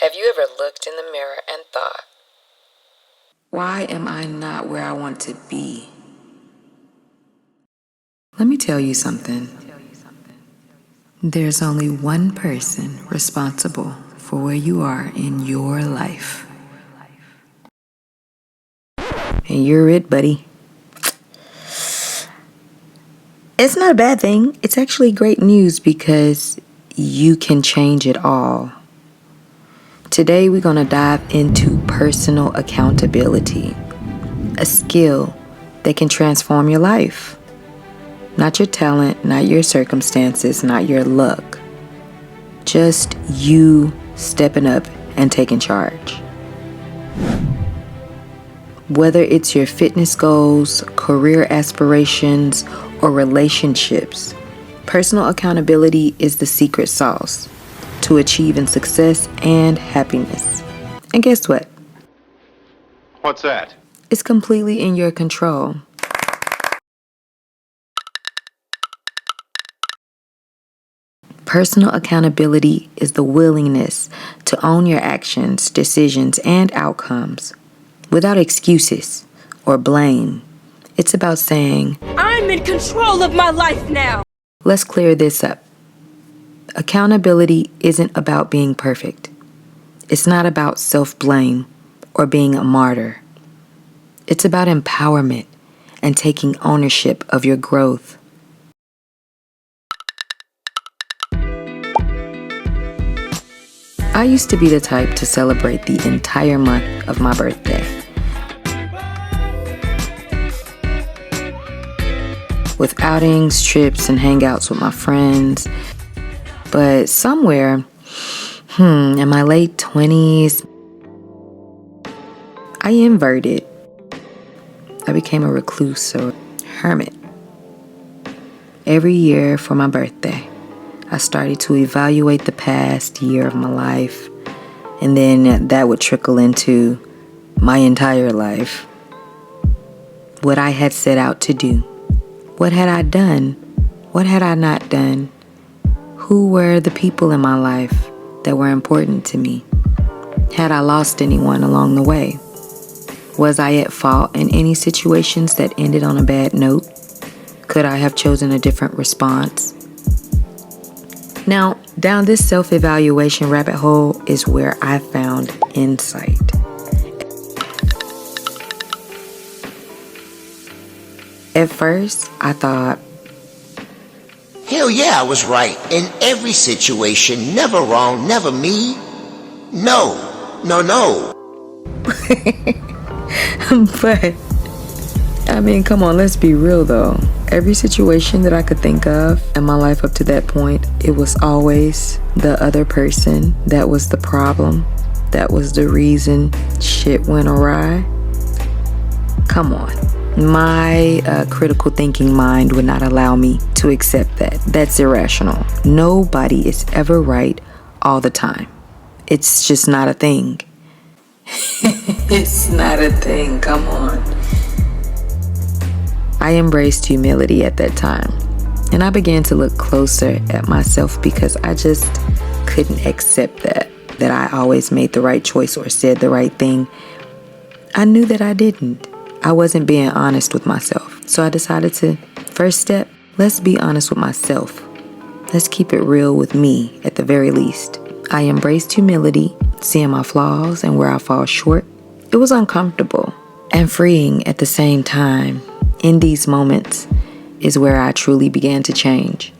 Have you ever looked in the mirror and thought, why am I not where I want to be? Let me tell you something. There's only one person responsible for where you are in your life. And you're it, buddy. It's not a bad thing. It's actually great news because you can change it all. Today, we're going to dive into personal accountability, a skill that can transform your life. Not your talent, not your circumstances, not your luck. Just you stepping up and taking charge. Whether it's your fitness goals, career aspirations, or relationships, personal accountability is the secret sauce to achieving success and happiness. And guess what? What's that? It's completely in your control. Personal accountability is the willingness to own your actions, decisions, and outcomes without excuses or blame. It's about saying, I'm in control of my life now. Let's clear this up. Accountability isn't about being perfect. It's not about self-blame or being a martyr. It's about empowerment and taking ownership of your growth. I used to be the type to celebrate the entire month of my birthday with outings, trips, and hangouts with my friends. But somewhere, in my late 20s, I inverted. I became a recluse or hermit. Every year for my birthday, I started to evaluate the past year of my life, and then that would trickle into my entire life. What I had set out to do. What had I done? What had I not done? Who were the people in my life that were important to me? Had I lost anyone along the way? Was I at fault in any situations that ended on a bad note? Could I have chosen a different response? Now, down this self-evaluation rabbit hole is where I found insight. At first, I thought, hell yeah, I was right. In every situation, never wrong, never me. No. But, come on, let's be real though. Every situation that I could think of in my life up to that point, it was always the other person that was the problem. That was the reason shit went awry. Come on. My critical thinking mind would not allow me to accept that. That's irrational. Nobody is ever right all the time. It's just not a thing. It's not a thing, come on. I embraced humility at that time, and I began to look closer at myself because I just couldn't accept that I always made the right choice or said the right thing. I knew that I didn't. I wasn't being honest with myself. So I decided to, first step, let's be honest with myself. Let's keep it real with me at the very least. I embraced humility, seeing my flaws and where I fall short. It was uncomfortable and freeing at the same time. In these moments is where I truly began to change,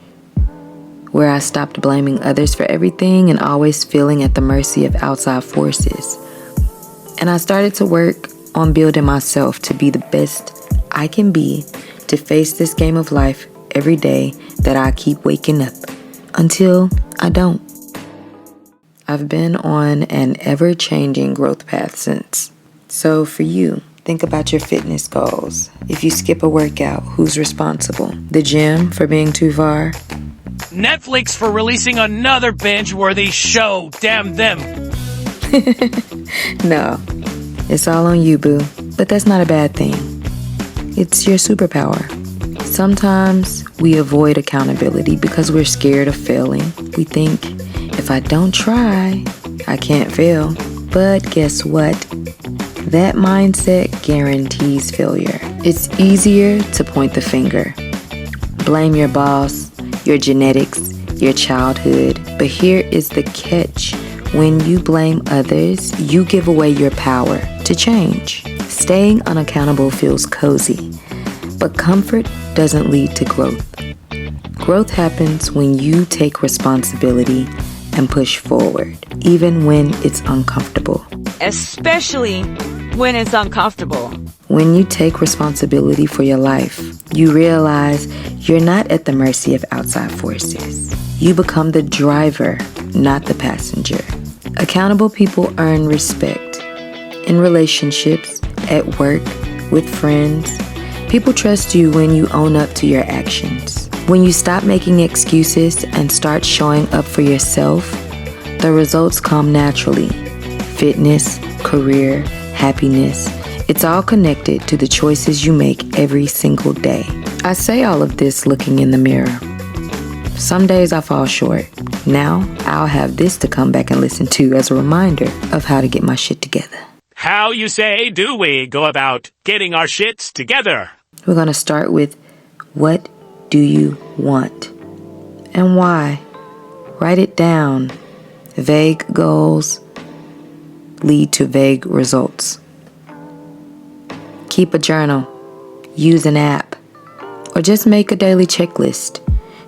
where I stopped blaming others for everything and always feeling at the mercy of outside forces. And I started to work on building myself to be the best I can be, to face this game of life every day that I keep waking up until I don't. I've been on an ever-changing growth path since. So for you, think about your fitness goals. If you skip a workout, who's responsible? The gym for being too far? Netflix for releasing another binge-worthy show. Damn them. No, it's all on you, boo. But that's not a bad thing. It's your superpower. Sometimes we avoid accountability because we're scared of failing. We think, if I don't try, I can't fail. But guess what? That mindset guarantees failure. It's easier to point the finger. Blame your boss, your genetics, your childhood. But here is the catch. When you blame others, you give away your power to change. Staying unaccountable feels cozy, but comfort doesn't lead to growth. Growth happens when you take responsibility and push forward, even when it's uncomfortable. Especially when it's uncomfortable. When you take responsibility for your life, you realize you're not at the mercy of outside forces. You become the driver, not the passenger. Accountable people earn respect. In relationships, at work, with friends, people trust you when you own up to your actions. When you stop making excuses and start showing up for yourself, the results come naturally. Fitness, career, happiness, it's all connected to the choices you make every single day. I say all of this looking in the mirror. Some days I fall short. Now I'll have this to come back and listen to as a reminder of how to get my shit together. How you say do we go about getting our shits together? We're going to start with, what do you want? And why? Write it down. Vague goals lead to vague results. Keep a journal. Use an app. Or just make a daily checklist.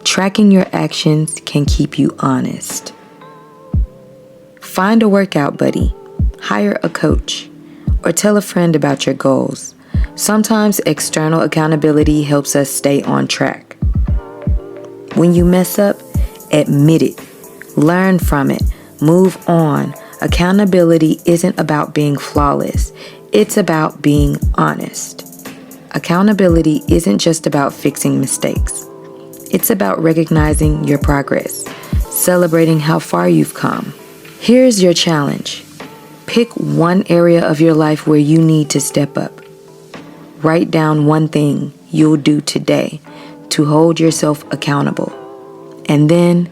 Tracking your actions can keep you honest. Find a workout buddy. Hire a coach. Or tell a friend about your goals. Sometimes external accountability helps us stay on track. When you mess up, admit it. Learn from it. Move on. Accountability isn't about being flawless. It's about being honest. Accountability isn't just about fixing mistakes. It's about recognizing your progress, celebrating how far you've come. Here's your challenge. Pick one area of your life where you need to step up. Write down one thing you'll do today to hold yourself accountable. And then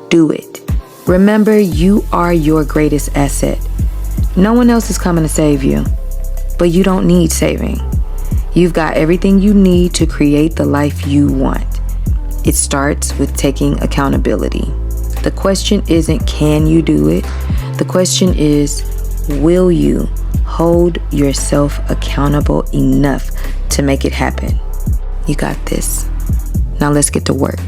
do it. Remember, you are your greatest asset. No one else is coming to save you, but you don't need saving. You've got everything you need to create the life you want. It starts with taking accountability. The question isn't, can you do it? The question is, will you hold yourself accountable enough to make it happen? You got this. Now let's get to work.